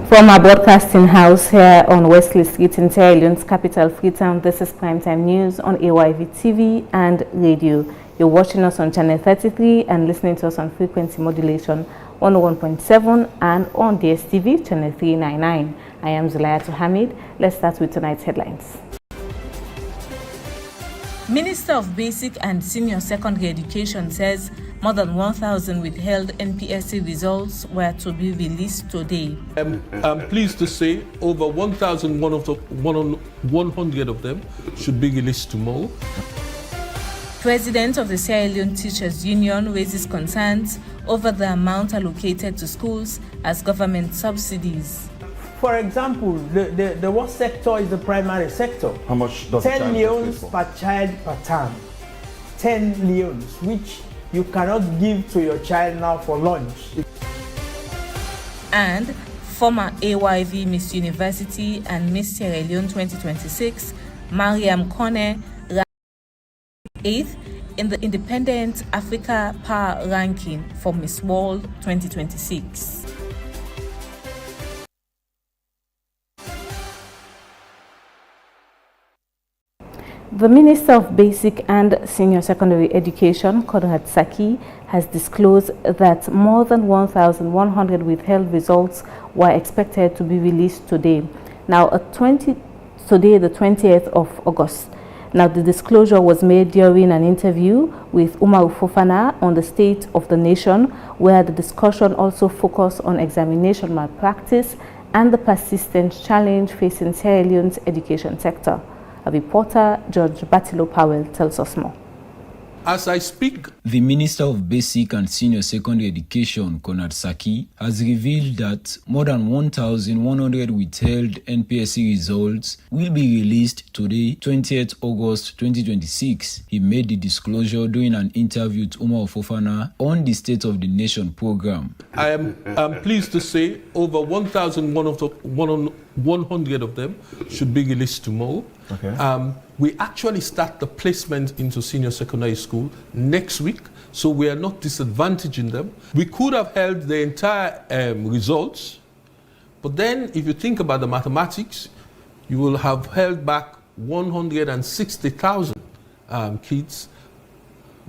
From our broadcasting house here on Wesley Street in Sierra Leone's capital, Freetown, this is Primetime News on AYV TV and radio. You're watching us on channel 33 and listening to us on frequency modulation 101.7 and on DSTV channel 399. I am Zulayat Hamid. Let's start with tonight's headlines. Minister of Basic and Senior Secondary Education says more than 1,000 withheld NPSC results were to be released today. I'm pleased to say over 1,100 of them should be released tomorrow. President of the Sierra Leone Teachers Union raises concerns over the amount allocated to schools as government subsidies. For example, the worst sector is the primary sector. How much does 10 leons per child per term. 10 leons, which you cannot give to your child now for lunch. And former AYV Miss University and Miss Sierra Leone 2026, Mariam Kone, ranked 8th in the Independent Africa Power Ranking for Miss World 2026. The Minister of Basic and Senior Secondary Education, Conrad Saki, has disclosed that more than 1,100 withheld results were expected to be released today. Now, today, the 20th of August. Now, the disclosure was made during an interview with Umar Fofana on the state of the nation, where the discussion also focused on examination malpractice and the persistent challenge facing Sierra Leone's education sector. A reporter, George Batilo Powell, tells us more. As I speak, the Minister of Basic and Senior Secondary Education, Conrad Saki, has revealed that more than 1,100 withheld NPSC results will be released today, 20th August 2026. He made the disclosure during an interview with Umar Fofana on the State of the Nation program. I am pleased to say over 1,100 of them should be released tomorrow. Okay. We actually start the placement into senior secondary school next week, so we are not disadvantaging them. We could have held the entire results, but then if you think about the mathematics, you will have held back 160,000 kids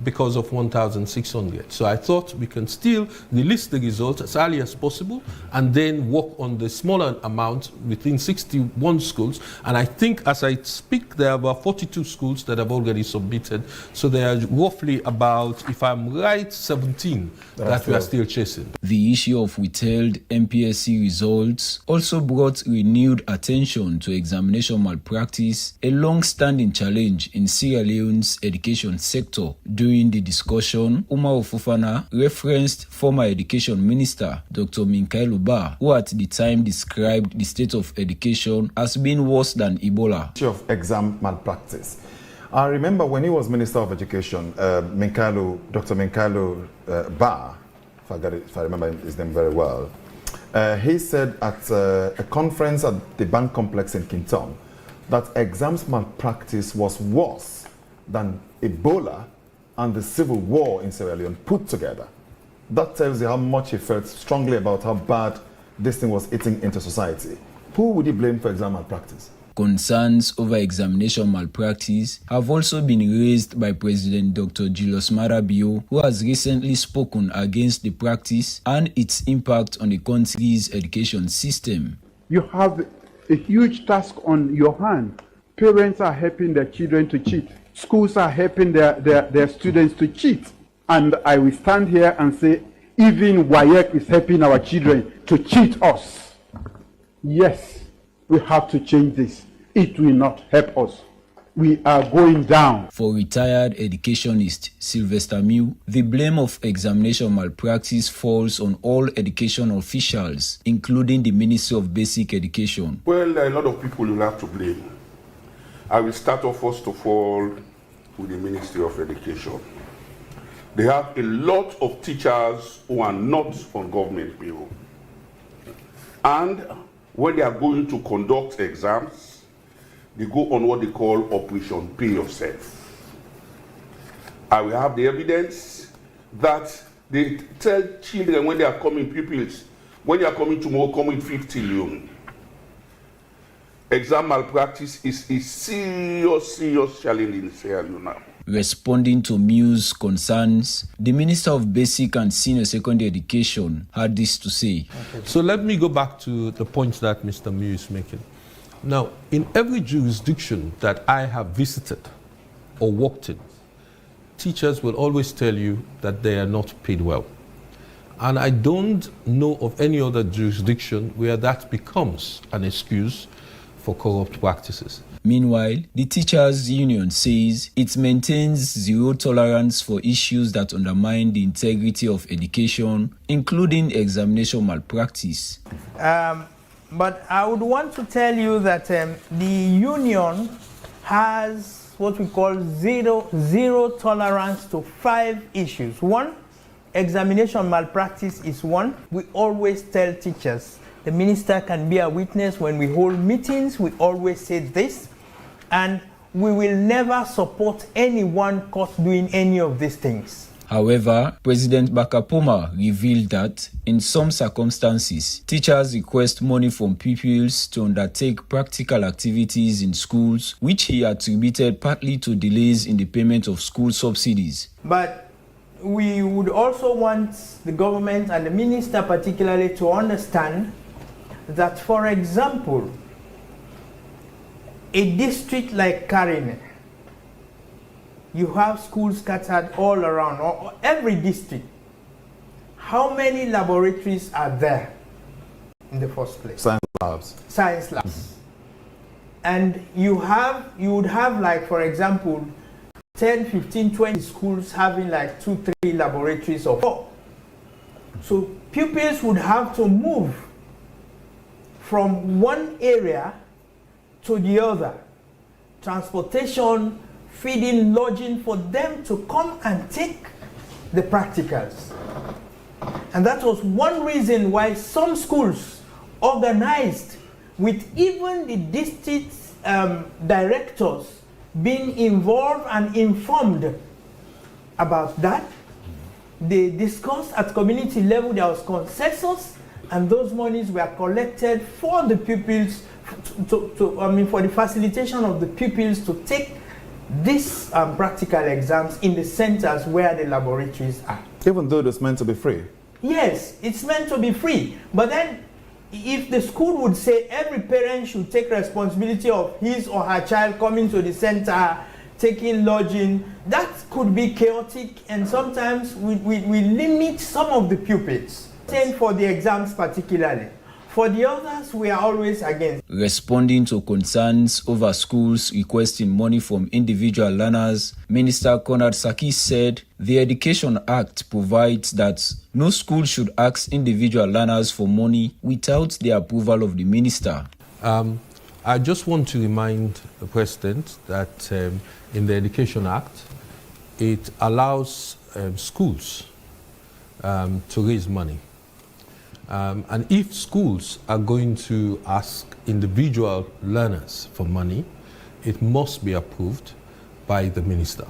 because of 1,600. So I thought we can still release the results as early as possible and then work on the smaller amount within 61 schools. And I think as I speak, there are about 42 schools that have already submitted. So there are roughly about, if I'm right, 17 that we are still chasing. The issue of withheld NPSC results also brought renewed attention to examination malpractice, a long-standing challenge in Sierra Leone's education sector. During the discussion, Umar Fofana referenced former Education Minister Dr. Minkailu Ba, who at the time described the state of education as being worse than Ebola. Issue of exam malpractice. I remember when he was Minister of Education, Dr. Minkailu Ba, if I remember his name very well, he said at a conference at the Bank Complex in Kinton that exams malpractice was worse than Ebola and the civil war in Sierra Leone put together. That tells you how much he felt strongly about how bad this thing was eating into society. Who would he blame for exam malpractice? Concerns over examination malpractice have also been raised by President Dr. Julius Marabio, who has recently spoken against the practice and its impact on the country's education system. You have a huge task on your hand. Parents are helping their children to cheat. Schools are helping their students to cheat. And I will stand here and say, even WAEC is helping our children to cheat us. Yes, we have to change this. It will not help us. We are going down. For retired educationist Sylvester Mew, the blame of examination malpractice falls on all education officials, including the Ministry of Basic Education. Well, there are a lot of people you have to blame. I will start off first of all with the Ministry of Education. They have a lot of teachers who are not on government payroll. And when they are going to conduct exams, they go on what they call Operation Pay Yourself. I will have the evidence that they tell children when they are coming, pupils, When you are coming tomorrow, come with 50 leon. Exam malpractice is a serious challenge in Sierra Leone now. Responding to Mew's concerns, the Minister of Basic and Senior Secondary Education had this to say. So let me go back to the point that Mr. Mew is making. Now, in every jurisdiction that I have visited or worked in, teachers will always tell you that they are not paid well. And I don't know of any other jurisdiction where that becomes an excuse for corrupt practices. Meanwhile, the teachers' union says it maintains zero tolerance for issues that undermine the integrity of education, including examination malpractice. But I would want to tell you that the union has what we call zero tolerance to 5 issues. 1, examination malpractice is one. We always tell teachers, the minister can be a witness when we hold meetings, we always say this, and we will never support anyone caught doing any of these things. However, President Bakapoma revealed that, in some circumstances, teachers request money from pupils to undertake practical activities in schools, which he attributed partly to delays in the payment of school subsidies. But we would also want the government and the minister particularly to understand that, for example, a district like Karine, you have schools scattered all around, or every district. How many laboratories are there in the first place? Science labs. Science labs. And you would have, like, for example, 10, 15, 20 schools having like 2, 3 laboratories or 4. So pupils would have to move from one area to the other. Transportation, feeding, lodging for them to come and take the practicals. And that was one reason why some schools organized with even the district directors being involved and informed about that. They discussed at community level, there was consensus, and those monies were collected for the pupils, for the facilitation of the pupils to take these practical exams in the centers where the laboratories are. Even though it's meant to be free? Yes, it's meant to be free. But then, if the school would say every parent should take responsibility of his or her child coming to the center, taking lodging, that could be chaotic, and sometimes we limit some of the pupils. Same for the exams particularly. For the others, we are always against. Responding to concerns over schools requesting money from individual learners, Minister Conrad Saki said the Education Act provides that no school should ask individual learners for money without the approval of the minister. I just want to remind the President that in the Education Act, it allows schools to raise money. And if schools are going to ask individual learners for money, it must be approved by the minister.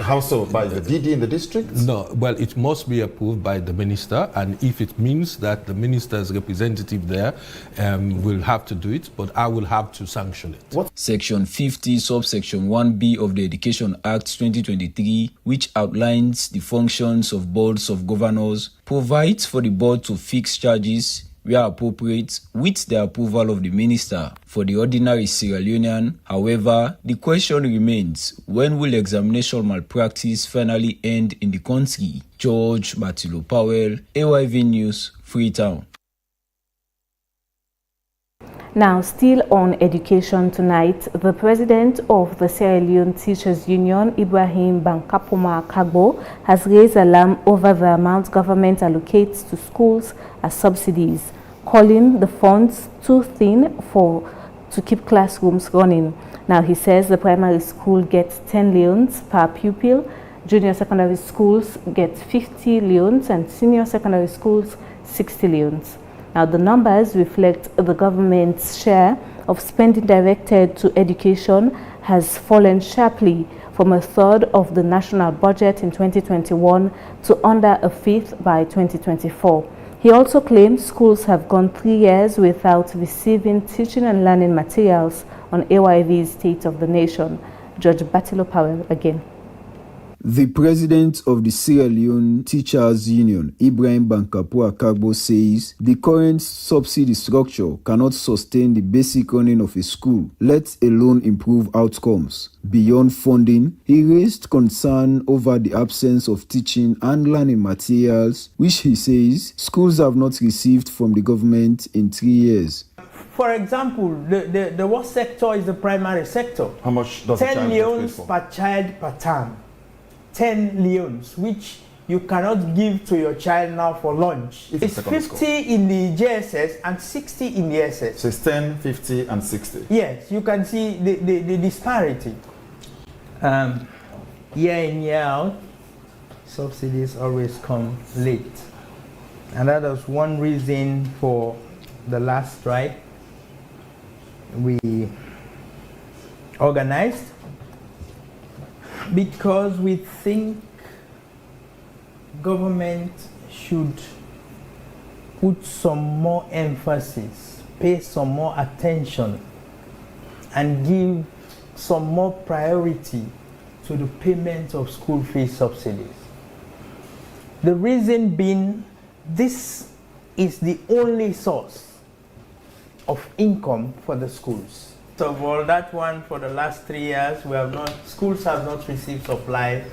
How so? By the DD in the district? No, well, it must be approved by the minister, and if it means that the minister's representative there will have to do it, but I will have to sanction it. What? Section 50, subsection 1B of the Education Act 2023, which outlines the functions of boards of governors, provides for the board to fix charges where appropriate, with the approval of the minister. For the ordinary Sierra Leonean, however, the question remains, when will examination malpractice finally end in the country? George Batilo Powell, AYV News, Freetown. Now, still on education tonight, the president of the Sierra Leone Teachers Union, Ibrahim Bankapoma Kagbo, has raised alarm over the amount government allocates to schools as subsidies, calling the funds too thin to keep classrooms running. Now, he says the primary school gets 10 leons per pupil, junior secondary schools get 50 leons, and senior secondary schools 60 leons. Now, the numbers reflect the government's share of spending directed to education has fallen sharply from a third of the national budget in 2021 to under a fifth by 2024. He also claimed schools have gone 3 years without receiving teaching and learning materials on AYV's State of the Nation. Judge Bartilo Powell again. The president of the Sierra Leone Teachers Union, Ibrahim Bankapu Akagbo, says the current subsidy structure cannot sustain the basic running of a school, let alone improve outcomes. Beyond funding, he raised concern over the absence of teaching and learning materials, which he says schools have not received from the government in 3 years. For example, the worst sector is the primary sector. How much does 10 leons per child per term. 10 leons, which you cannot give to your child now for lunch. It's 50 in the JSS and 60 in the SS. So it's 10, 50, and 60. Yes, you can see the disparity. Year in, year out, subsidies always come late. And that was one reason for the last strike we organized, because we think government should put some more emphasis, pay some more attention, and give some more priority to the payment of school fee subsidies. The reason being, this is the only source of income for the schools. First of all, that one for the last 3 years, schools have not received supplies,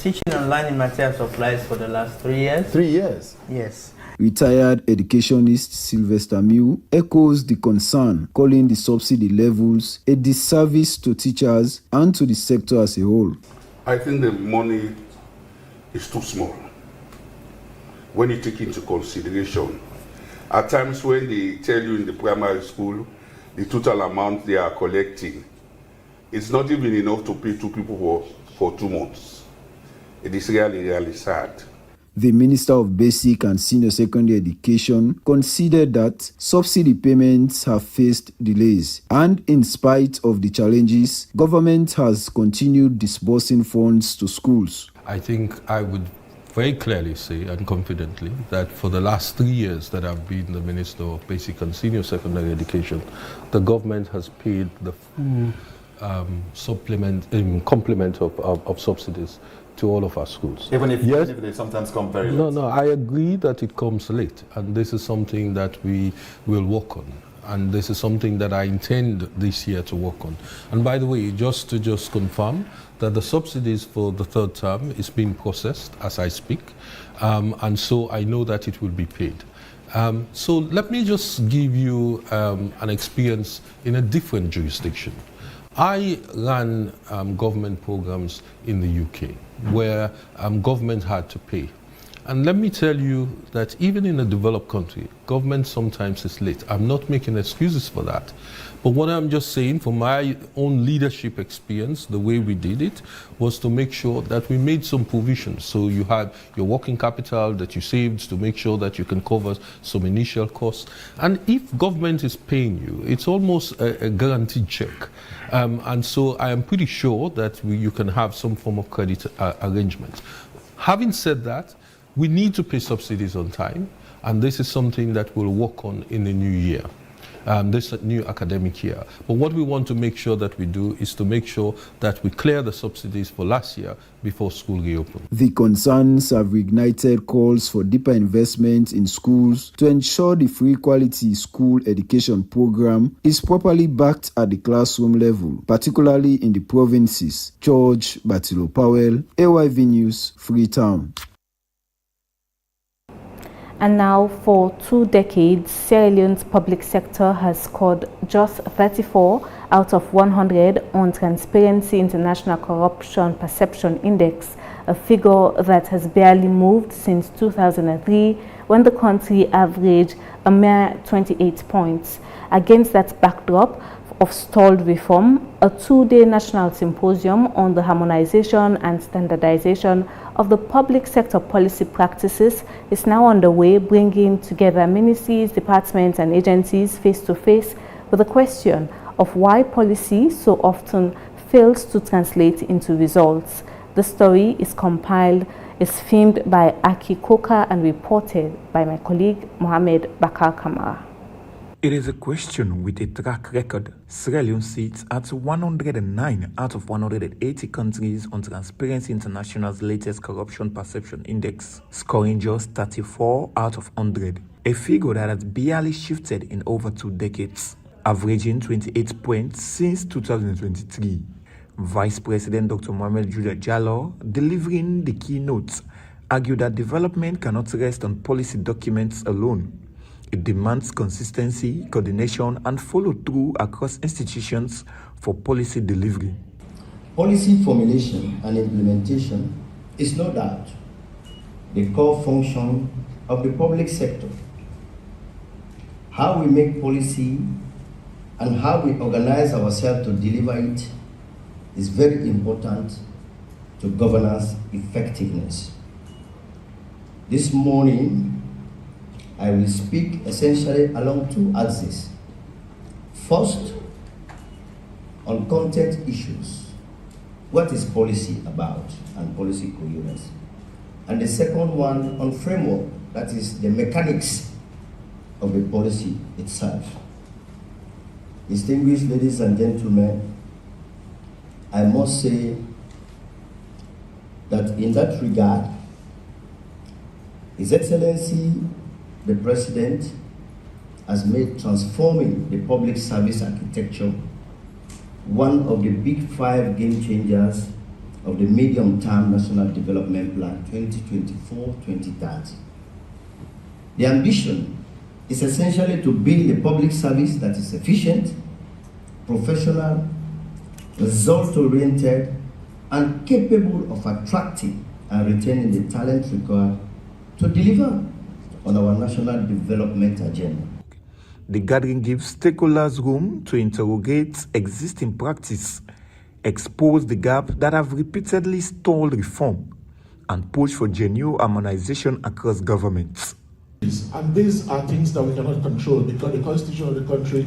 teaching and learning material supplies for the last 3 years. 3 years? Yes. Retired educationist Sylvester Mew echoes the concern, calling the subsidy levels a disservice to teachers and to the sector as a whole. I think the money is too small when you take into consideration. At times when they tell you in the primary school the total amount they are collecting, it's not even enough to pay 2 people for 2 months. It is really, really sad. The Minister of Basic and Senior Secondary Education considered that subsidy payments have faced delays, and in spite of the challenges, government has continued disbursing funds to schools. I think I would very clearly say and confidently that for the last 3 years that I've been the Minister of Basic and Senior Secondary Education, the government has paid the full complement of subsidies to all of our schools. Even if they sometimes come very late? No, I agree that it comes late, and this is something that we will work on. And this is something that I intend this year to work on. And by the way, just to confirm that the subsidies for the 3rd term is being processed as I speak. And so I know that it will be paid. So let me just give you an experience in a different jurisdiction. I ran government programs in the UK where government had to pay. And let me tell you that even in a developed country, government sometimes is late. I'm not making excuses for that. But what I'm just saying, from my own leadership experience, the way we did it was to make sure that we made some provisions. So you had your working capital that you saved to make sure that you can cover some initial costs. And if government is paying you, it's almost a guaranteed check. And so I am pretty sure that you can have some form of credit arrangement. Having said that, we need to pay subsidies on time, and this is something that we'll work on in the new year, this new academic year. But what we want to make sure that we do is to make sure that we clear the subsidies for last year before school reopens. The concerns have reignited calls for deeper investment in schools to ensure the free quality school education program is properly backed at the classroom level, particularly in the provinces. George Bartilo Powell, AYV News, Freetown. And now, for 2 decades, Sierra Leone's public sector has scored just 34 out of 100 on Transparency International Corruption Perception Index, a figure that has barely moved since 2003, when the country averaged a mere 28 points. Against that backdrop of stalled reform, a 2-day national symposium on the harmonization and standardization of the public sector policy practices is now underway, bringing together ministries, departments, and agencies face to face with the question of why policy so often fails to translate into results. The story is compiled is filmed by Aki Koka and reported by my colleague Mohamed Bakar Kamara. It is a question with a track record. Sierra Leone sits at 109 out of 180 countries on Transparency International's latest Corruption Perception Index, scoring just 34 out of 100, a figure that has barely shifted in over 2 decades, averaging 28 points since 2023. Vice President Dr. Mohamed Judah Jallow, delivering the keynote, argued that development cannot rest on policy documents alone. It demands consistency, coordination, and follow-through across institutions for policy delivery. Policy formulation and implementation is no doubt the core function of the public sector. How we make policy and how we organize ourselves to deliver it is very important to governance effectiveness. This morning, I will speak essentially along 2 axes. First, on content issues. What is policy about and policy coherence? And the second one on framework, that is the mechanics of the policy itself. Distinguished ladies and gentlemen, I must say that in that regard, His Excellency the President has made transforming the public service architecture one of the big 5 game changers of the medium-term National Development Plan 2024-2030. The ambition is essentially to build a public service that is efficient, professional, result-oriented, and capable of attracting and retaining the talent required to deliver on our national development agenda. The gathering gives stakeholders room to interrogate existing practice, expose the gaps that have repeatedly stalled reform, and push for genuine harmonization across governments. And these are things that we cannot control because the constitution of the country,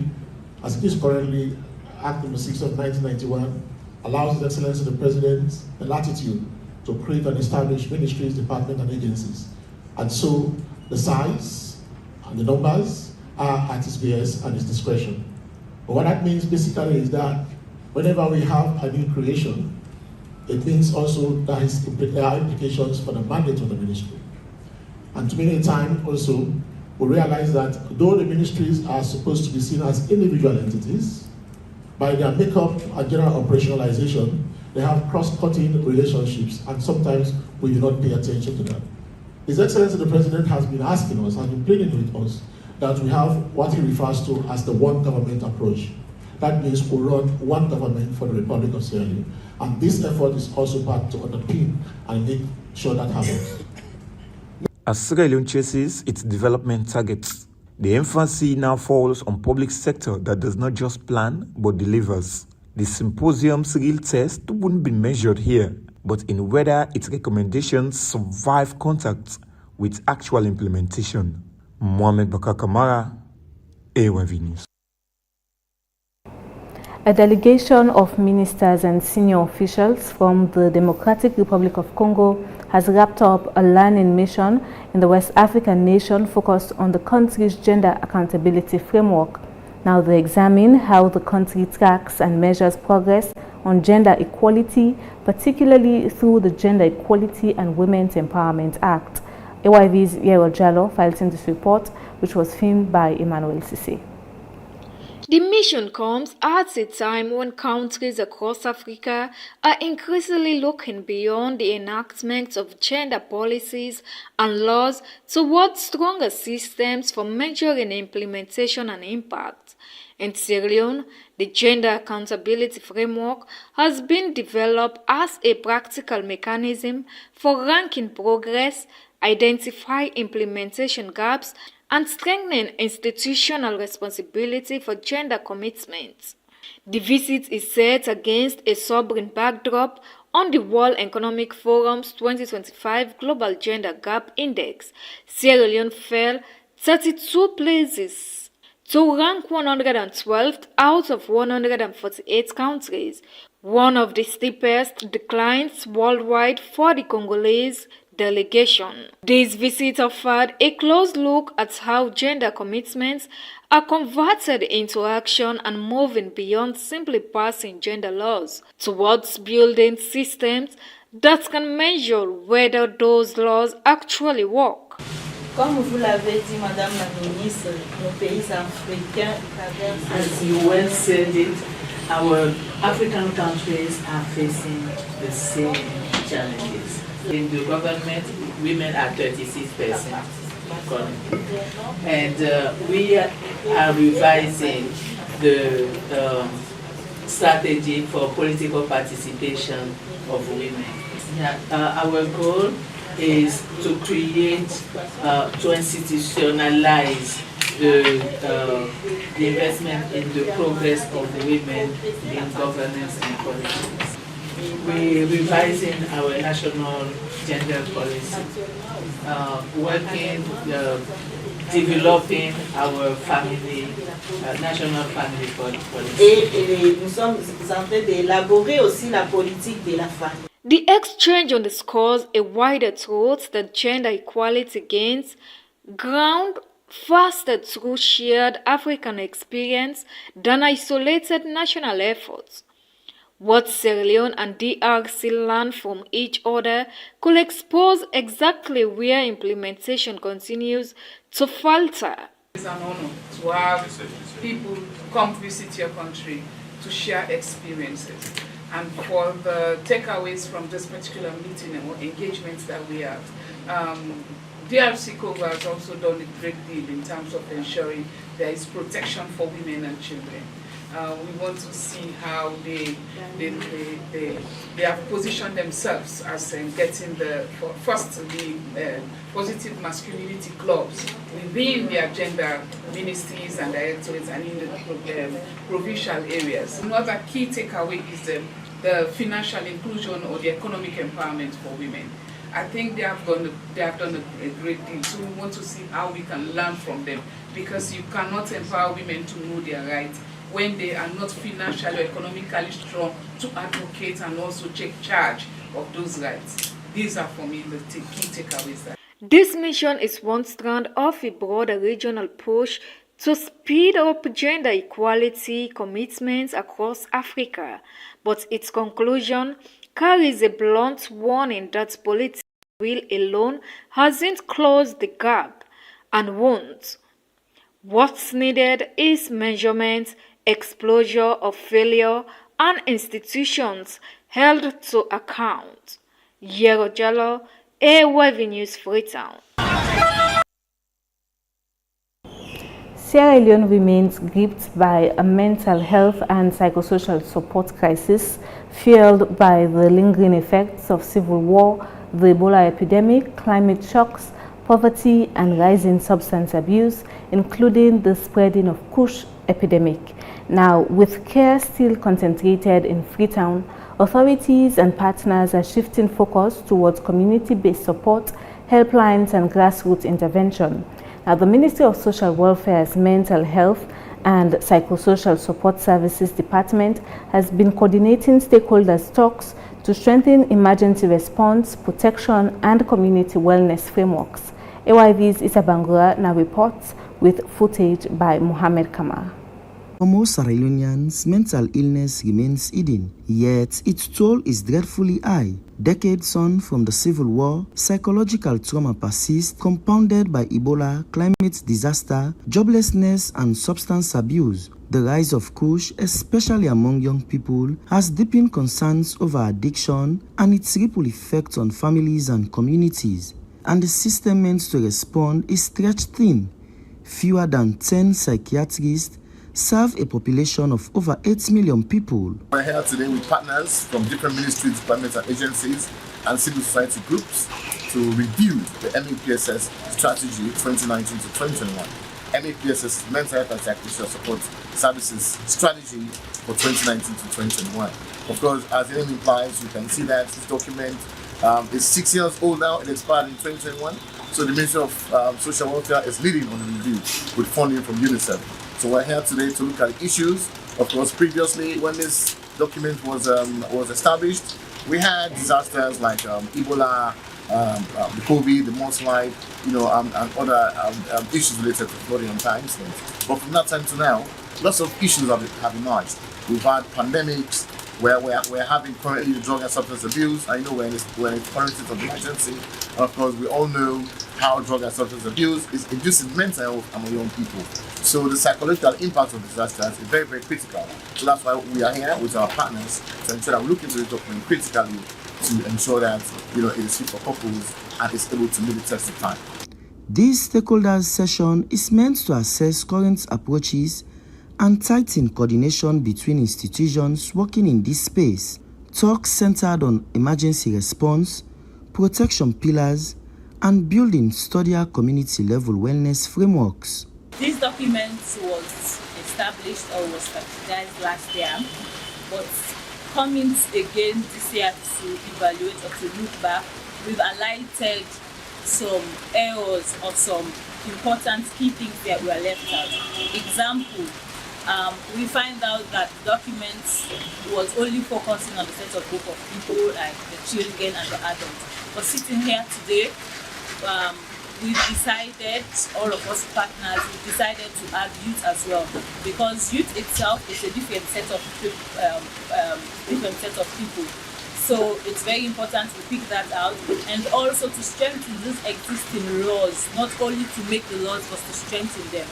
as it is currently, Act No. 6 of 1991, allows His Excellency the President the latitude to create and establish ministries, departments, and agencies. And so the size and the numbers are at his behest and his discretion. But what that means basically is that whenever we have a new creation, it means also that there are implications for the mandate of the ministry. And too many times also, we realize that though the ministries are supposed to be seen as individual entities, by their makeup and general operationalization, they have cross-cutting relationships, and sometimes we do not pay attention to that. His Excellency the President has been asking us, has been pleading with us, that we have what he refers to as the one government approach. That means we run one government for the Republic of Sierra Leone. And this effort is also part to underpin and make sure that happens. As Sierra Leone chases its development targets, the emphasis now falls on public sector that does not just plan but delivers. The symposium's real test wouldn't be measured here, but in whether its recommendations survive contact with actual implementation. Mohamed Bakar Kamara, AYV News. A delegation of ministers and senior officials from the Democratic Republic of Congo has wrapped up a learning mission in the West African nation focused on the country's gender accountability framework. Now they examine how the country tracks and measures progress on gender equality, particularly through the Gender Equality and Women's Empowerment Act. AYV's Yero Jallo files in this report, which was filmed by Emmanuel Sisse. The mission comes at a time when countries across Africa are increasingly looking beyond the enactment of gender policies and laws towards stronger systems for measuring implementation and impact. In Sierra Leone, the Gender Accountability Framework has been developed as a practical mechanism for ranking progress, identify implementation gaps, and strengthening institutional responsibility for gender commitments. The visit is set against a sobering backdrop on the World Economic Forum's 2025 Global Gender Gap Index. Sierra Leone fell 32 places to rank 112th out of 148 countries, one of the steepest declines worldwide for the Congolese, delegation. This visit offered a close look at how gender commitments are converted into action and moving beyond simply passing gender laws towards building systems that can measure whether those laws actually work. Comme vous l'avez dit, Madame la Ministre, nos pays africains traversent. As you well said it, our African countries are facing the same challenges. In the government, women are 36% currently. And we are revising the strategy for political participation of women. Our goal is to create, to institutionalize the investment in the progress of the women in governance and politics. We're revising our national gender policy, working, developing our family, national family policy. Et nous sommes en train d'élaborer aussi la politique de la famille. The exchange underscores a wider truth that gender equality gains ground faster through shared African experience than isolated national efforts. What Sierra Leone and DRC learn from each other could expose exactly where implementation continues to falter. It's an honor to have people come visit your country to share experiences. And for the takeaways from this particular meeting and engagements that we have, DRC COVA has also done a great deal in terms of ensuring there is protection for women and children. We want to see how they have positioned themselves as getting the positive masculinity clubs within their gender ministries and directorates and in the provincial areas. Another key takeaway is the financial inclusion or the economic empowerment for women. I think they have done a great deal, so we want to see how we can learn from them, because you cannot empower women to know their rights when they are not financially or economically strong to advocate and also take charge of those rights. These are for me the key takeaways. This mission is one strand of a broader regional push to speed up gender equality commitments across Africa, but its conclusion carries a blunt warning that political will alone hasn't closed the gap and won't. What's needed is measurement, exposure of failure, and institutions held to account. Yero Jallo, AWV News, Freetown. Sierra Leone remains gripped by a mental health and psychosocial support crisis fueled by the lingering effects of civil war, the Ebola epidemic, climate shocks, poverty, and rising substance abuse, including the spreading of Kush epidemic. Now, with care still concentrated in Freetown, authorities and partners are shifting focus towards community-based support, helplines, and grassroots intervention. Now, the Ministry of Social Welfare's Mental Health and Psychosocial Support Services Department has been coordinating stakeholders' talks to strengthen emergency response, protection, and community wellness frameworks. AYV's Issa Bangura now reports with footage by Mohamed Kamar. For most Sierra Leoneans, mental illness remains hidden, yet its toll is dreadfully high. Decades on from the civil war, psychological trauma persists, compounded by Ebola, climate disaster, joblessness, and substance abuse. The rise of Kush, especially among young people, has deepened concerns over addiction and its ripple effects on families and communities. And the system meant to respond is stretched thin. Fewer than 10 psychiatrists serve a population of over 8 million people. We're here today with partners from different ministries, departments and agencies and civil society groups to review the MEPSS strategy 2019 to 2021. MEPSS Mental Health and Psychosocial Support Services strategy for 2019 to 2021. Of course, as the name implies, you can see that this document is 6 years old now. It expired in 2021. So the Ministry of Social Welfare is leading on the review with funding from UNICEF. So we're here today to look at issues. Of course, previously when this document was established, we had disasters like Ebola, the COVID, the mudslide, and other issues related to flooding and time things. But from that time to now, lots of issues have emerged. We've had pandemics where we're having currently drug and substance abuse. I know we're in a current state of emergency. And of course, we all know how drug and substance abuse is inducing mental health among young people. So the psychological impact of disasters is very, very critical. So that's why we are here with our partners to ensure that we look into the document critically to ensure that it is fit for purpose and is able to meet the test of time. This stakeholders session is meant to assess current approaches and tighten coordination between institutions working in this space. Talks centered on emergency response, protection pillars, and building sturdier community-level wellness frameworks. This document was established or was strategized last year, but coming again this year to evaluate or to look back, we've highlighted some errors or some important key things that were left out. Example, we find out that the document was only focusing on the set of group of people like the children and the adults. But sitting here today, we've decided, all of us partners, we've decided to add youth as well, because youth itself is a different set of people. So it's very important to pick that out, and also to strengthen these existing laws, not only to make the laws but to strengthen them.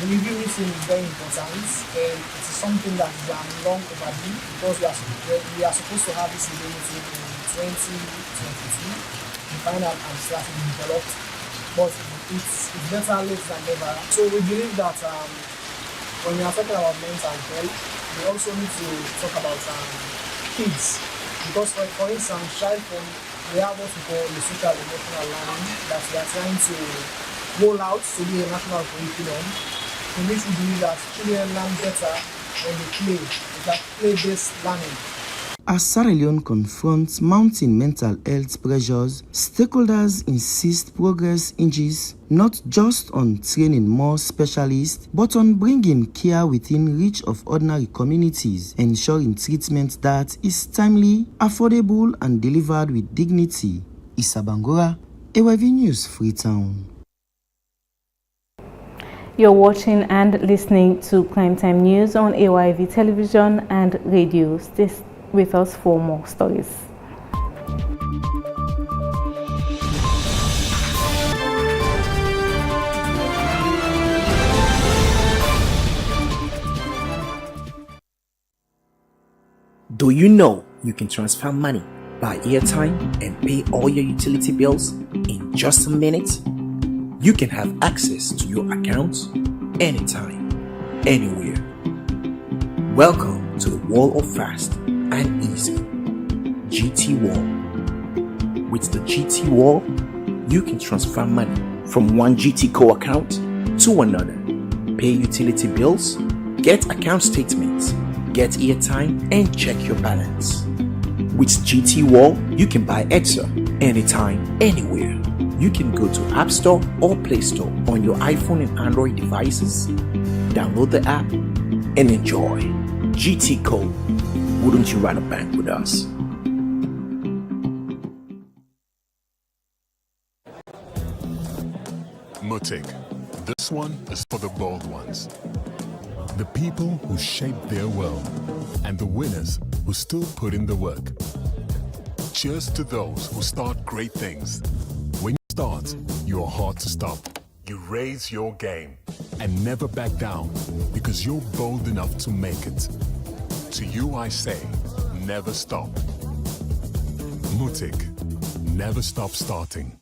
The review meeting is very important, and it is something that is long overdue, because we are supposed to have this review meeting in 2022. The final and strategy developed, but it's better late than never. So we believe that when we are talking about mental health, we also need to talk about kids, because for instance, we have what we call the social emotional learning that we are trying to roll out to be a national curriculum, in which we believe that children learn better when they play. It's like play-based learning. As Sierra Leone confronts mounting mental health pressures, stakeholders insist progress hinges not just on training more specialists, but on bringing care within reach of ordinary communities, ensuring treatment that is timely, affordable, and delivered with dignity. Issa Bangura, AYV News, Freetown. You're watching and listening to Primetime News on AYV Television and Radio. Stay with us for more stories. Do you know you can transfer money, buy airtime, and pay all your utility bills in just a minute? You can have access to your accounts anytime, anywhere. Welcome to the world of fast and easy GT Wall. With the GT Wall, you can transfer money from one GT Co account to another, pay utility bills, get account statements, get airtime, and check your balance. With GT Wall, you can buy Exa anytime, anywhere. You can go to App Store or Play Store on your iPhone and Android devices, download the app, and enjoy. GT Co. Wouldn't you rather bank with us? Mutik. This one is for the bold ones. The people who shaped their world and the winners who still put in the work. Cheers to those who start great things. When you start, you're hard to stop. You raise your game and never back down because you're bold enough to make it. To you I say, never stop. Mutik, never stop starting.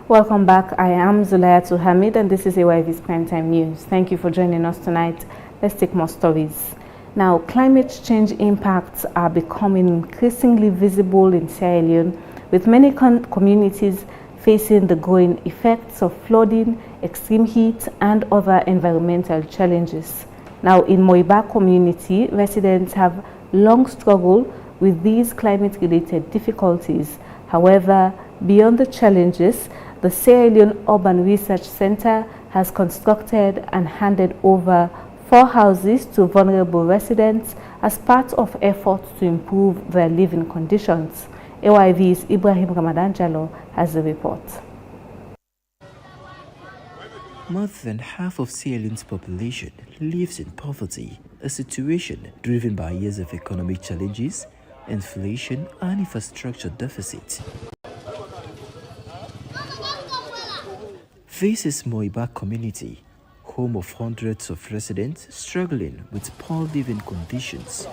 Welcome back. I am Zulayatu Hamid and this is AYV's Primetime News. Thank you for joining us tonight. Let's take more stories. Now, climate change impacts are becoming increasingly visible in Sierra Leone, with many communities facing the growing effects of flooding, extreme heat, and other environmental challenges. Now, in Moiba community, residents have long struggled with these climate-related difficulties. However, beyond the challenges, the Sierra Leone Urban Research Center has constructed and handed over 4 houses to vulnerable residents as part of efforts to improve their living conditions. AYV's Ibrahim Ramadan Jallo has the report. More than half of Sierra Leone's population lives in poverty, a situation driven by years of economic challenges, inflation, and infrastructure deficit. This is Moiba community, home of hundreds of residents struggling with poor living conditions.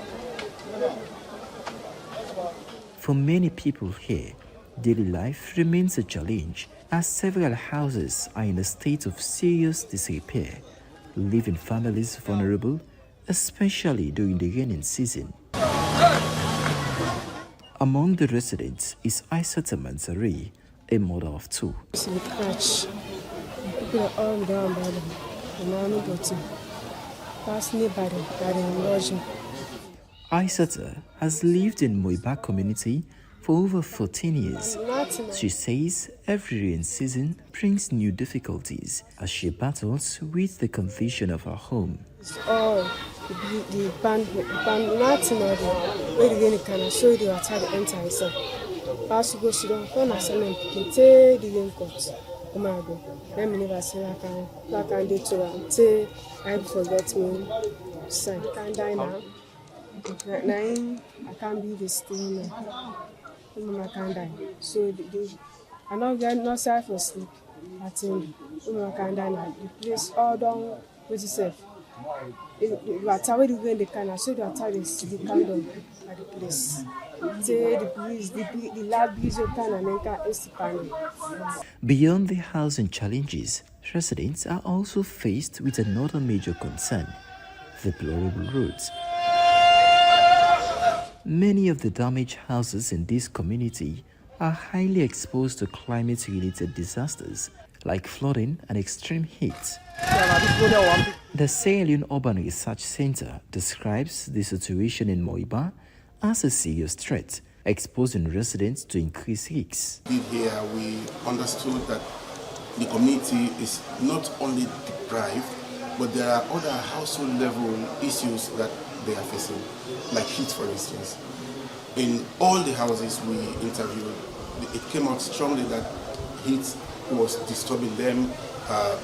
For many people here, daily life remains a challenge as several houses are in a state of serious disrepair, leaving families vulnerable, especially during the rainy season. Among the residents is Aisata Manzari, a mother of 2. People are all down by them. Aisata has lived in Moiba community for over 14 years. She says every rain season brings new difficulties as she battles with the condition of her home. Oh, the band nothing or where the game can show the water the entire side. Pass go sit down, come and send them to take the game court. Oh my God, let me never say I can do to say I forget me. Son, I can't die now. I can't be this thing now. I can't die. So I'm not getting no self for sleep. I think I can't die now. The place all down with yourself. You are tired of the can, so you are tired of the candle at the place. The breeze, the loud breeze you can and then Beyond the housing challenges, residents are also faced with another major concern: deplorable roads. Many of the damaged houses in this community are highly exposed to climate-related disasters like flooding and extreme heat. The Sierra Leone Urban Research Center describes the situation in Moiba as a serious threat, exposing residents to increased risks. Here we understood that the community is not only deprived, but there are other household level issues that they are facing, like heat, for instance. In all the houses we interviewed, it came out strongly that heat was disturbing them.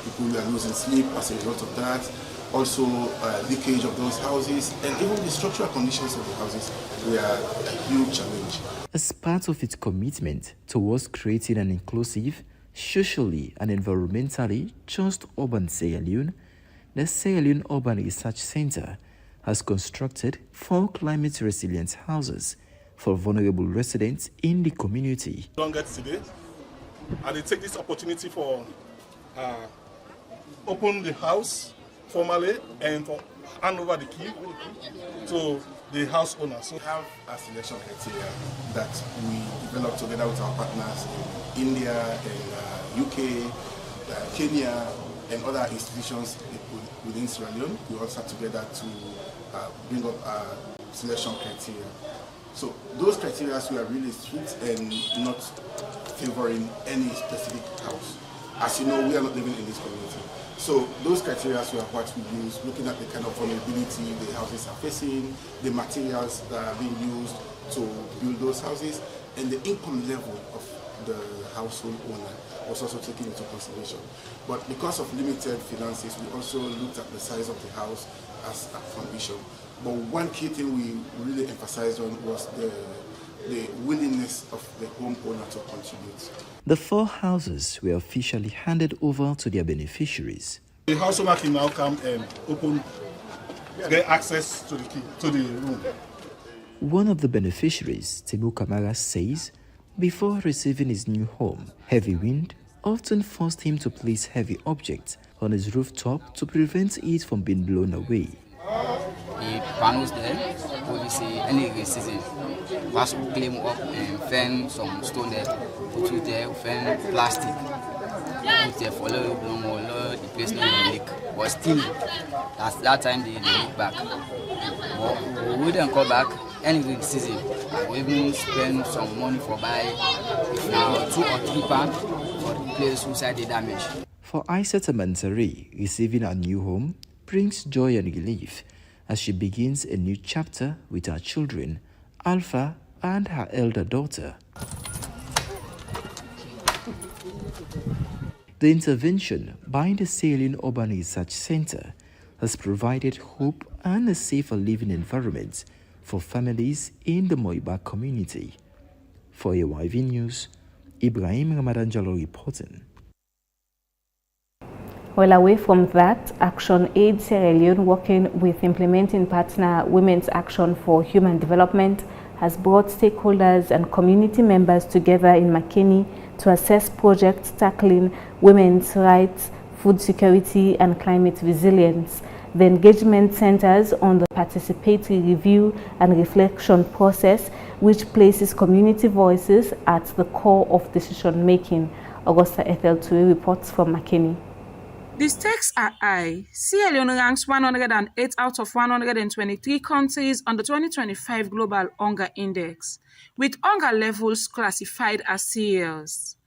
People were losing sleep as a result of that. Also, leakage of those houses, and even the structural conditions of the houses were a huge challenge. As part of its commitment towards creating an inclusive, socially and environmentally just urban Sierra Leone, the Sierra Leone Urban Research Center has constructed 4 climate-resilient houses for vulnerable residents in the community. Don't get today, and they take this opportunity for open the house formally and for hand over the key to the house owner. So we have a selection criteria that we developed together with our partners in India and UK, Kenya, and other institutions within Sierra Leone. We all sat together to bring up our selection criteria. So those criteria were really strict and not favoring any specific house. As you know, we are not living in this community. So those criteria were what we use, looking at the kind of vulnerability the houses are facing, the materials that are being used to build those houses, and the income level of the household owner was also taken into consideration. But because of limited finances, we also looked at the size of the house as a condition. But one key thing we really emphasized on was the willingness of the homeowner to contribute. The 4 houses were officially handed over to their beneficiaries. The house owner can now come and get access to the key, to the room. One of the beneficiaries, Temu Kamara, says before receiving his new home, heavy wind often forced him to place heavy objects on his rooftop to prevent it from being blown away. The panels there, obviously, any season, was climb up and fan some stone there, put it there, fan plastic, put there for a little longer, the place not leak. But still, at that time they look back. But we wouldn't come back any season. We even spend some money for buy now 2 or 3 pounds for the place inside the damage. For Aissata Mansari, receiving a new home brings joy and relief as she begins a new chapter with her children, Alpha and her elder daughter. The intervention by the Salient Urban Research Center has provided hope and a safer living environment for families in the Moiba community. For AYV News, Ibrahim Ramadan Jallo reporting. Well, away from that, Action Aid Sierra Leone, working with implementing partner Women's Action for Human Development, has brought stakeholders and community members together in Makeni to assess projects tackling women's rights, food security, and climate resilience. The engagement centers on the participatory review and reflection process, which places community voices at the core of decision-making. Augusta Ethel Ture reports from Makeni. The stakes are high. Sierra Leone ranks 108 out of 123 countries on the 2025 Global Hunger Index, with hunger levels classified as serious.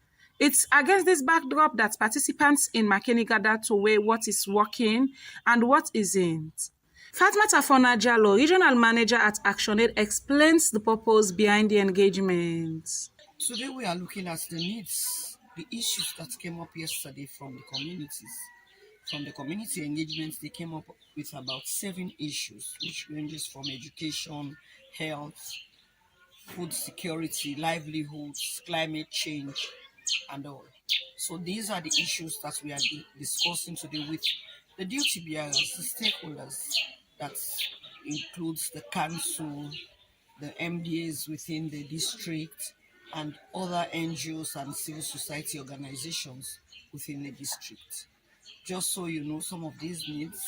It's against this backdrop that participants in Makeni gather to weigh what is working and what isn't. Fatmata Fona Jallo, Regional Manager at ActionAid, explains the purpose behind the engagement. Today we are looking at the needs, the issues that came up yesterday from the communities. From the community engagements, they came up with about 7 issues, which ranges from education, health, food security, livelihoods, climate change, and all. So these are the issues that we are discussing today with the duty bearers, the stakeholders. That includes the council, the MDAs within the district, and other NGOs and civil society organizations within the district. Just so you know, some of these needs,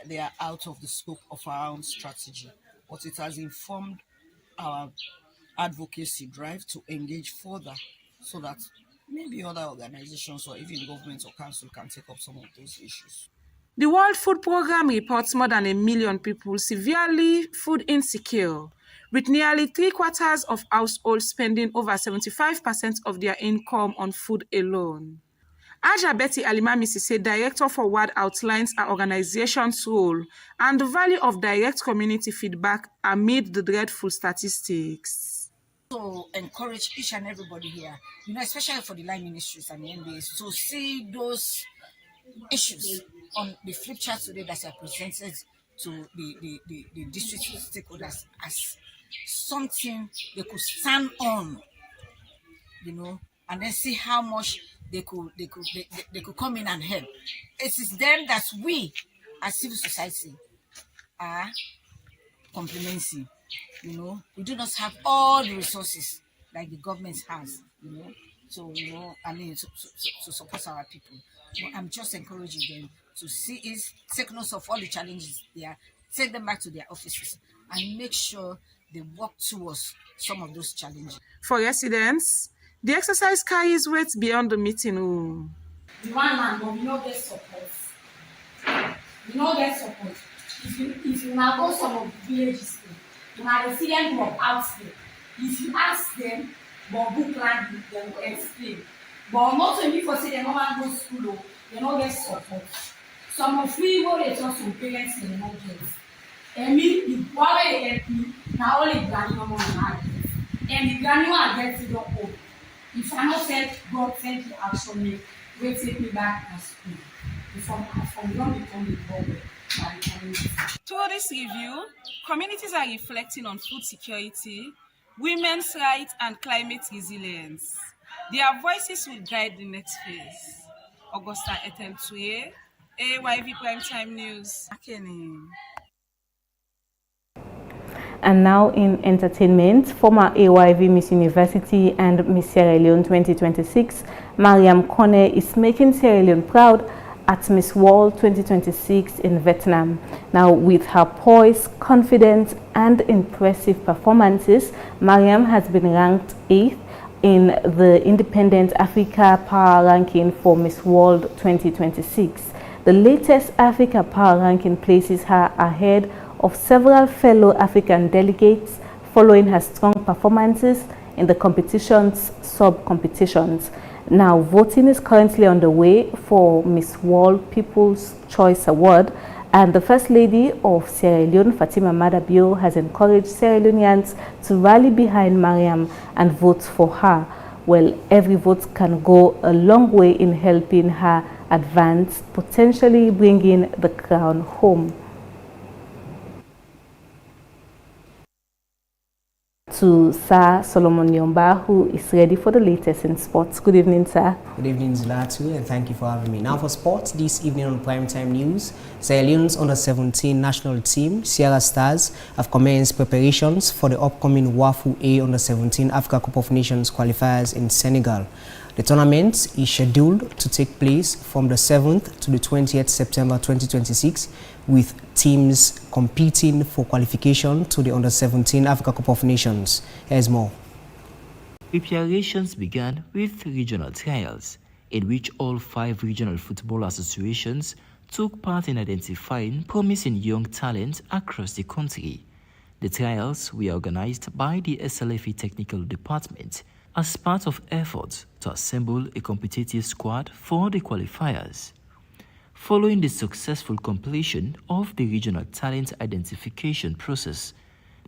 they are out of the scope of our own strategy, but it has informed our advocacy drive to engage further so that maybe other organizations or even government or council can take up some of those issues. The World Food Programme reports more than 1 million people severely food insecure, with nearly 3/4 of households spending over 75% of their income on food alone. Aja Betty Alimami Sise, Director for WAD, outlines our organization's role and the value of direct community feedback amid the dreadful statistics. To encourage each and everybody here, especially for the line ministries and the MBAs, to see those issues on the flip chart today that are presented to the district stakeholders as something they could stand on, and then see how much they could come in and help. It is them that we as civil society are complementing. We do not have all the resources like the government has, to support our people. But I'm just encouraging them to take note of all the challenges there, take them back to their offices, and make sure they work towards some of those challenges. For residents, the exercise carries weight beyond the meeting room. The one man, but we don't get support. If you now go some of the villages, you might see them from out there. If you ask them, but book land, they will explain. But not only for say they don't want to go to school, they don't get support. Some of we go they talk to parents in the market. And me, the one way they help me, now only granny no more than and the granny one gets it don't hold. If I not said God sent the action me, will take me back to school. From don't become the problem. Through this review, communities are reflecting on food security, women's rights, and climate resilience. Their voices will guide the next phase. Augusta Ethel Ture, AYV Primetime News. And now in entertainment, former AYV Miss University and Miss Sierra Leone 2026, Mariam Kone is making Sierra Leone proud at Miss World 2026 in Vietnam. Now, with her poise, confidence, and impressive performances, Mariam has been ranked 8th in the Independent Africa Power Ranking for Miss World 2026. The latest Africa Power Ranking places her ahead of several fellow African delegates following her strong performances in the competition's sub-competitions. Now, voting is currently underway for Miss World People's Choice Award, and the First Lady of Sierra Leone, Fatima Madabio, has encouraged Sierra Leoneans to rally behind Mariam and vote for her. Well, every vote can go a long way in helping her advance, potentially bringing the crown home. To Sir Solomon Yomba, who is ready for the latest in sports. Good evening, sir. Good evening, Zulatu, and thank you for having me. Now for sports, this evening on Primetime News, Sierra Leone's under-17 national team, Sierra Stars, have commenced preparations for the upcoming WAFU A under-17 Africa Cup of Nations qualifiers in Senegal. The tournament is scheduled to take place from the 7th to the 20th September 2026, with teams competing for qualification to the under-17 Africa Cup of Nations. Here's more. Preparations began with regional trials, in which all 5 regional football associations took part in identifying promising young talent across the country. The trials were organized by the SLFE Technical Department as part of efforts to assemble a competitive squad for the qualifiers. Following the successful completion of the regional talent identification process,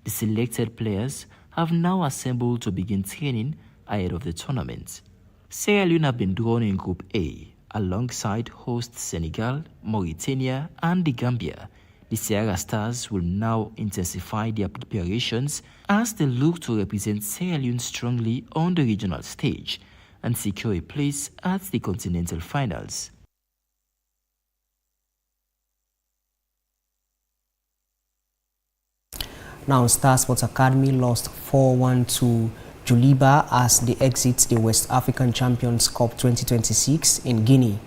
the selected players have now assembled to begin training ahead of the tournament. Sierra Leone have been drawn in Group A alongside hosts Senegal, Mauritania, and the Gambia. The Sierra Stars will now intensify their preparations as they look to represent Sierra Leone strongly on the regional stage and secure a place at the continental finals. Now, Star Sports Academy lost 4-1 to Juliba as they exit the West African Champions Cup 2026 in Guinea.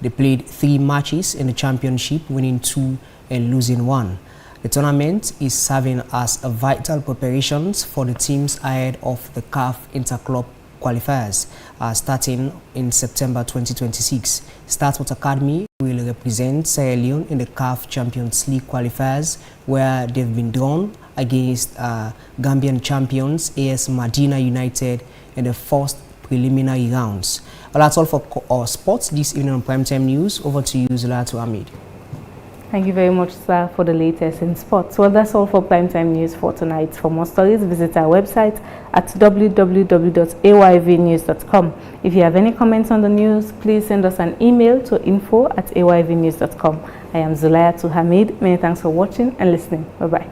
They played 3 matches in the championship, winning 2 and losing 1. The tournament is serving as a vital preparations for the teams ahead of the CAF Interclub qualifiers starting in September 2026. Star Sports Academy will represent Sierra Leone in the CAF Champions League qualifiers, where they've been drawn against Gambian champions AS Medina United in the first preliminary rounds. Well, that's all for our sports this evening on Primetime News. Over to you, Zulatu Ahmed. Thank you very much, sir, for the latest in sports. Well, that's all for Primetime News for tonight. For more stories, visit our website at www.ayvnews.com. If you have any comments on the news, please send us an email to info@ayvnews.com. I am Zulatu Hamid. Many thanks for watching and listening. Bye-bye.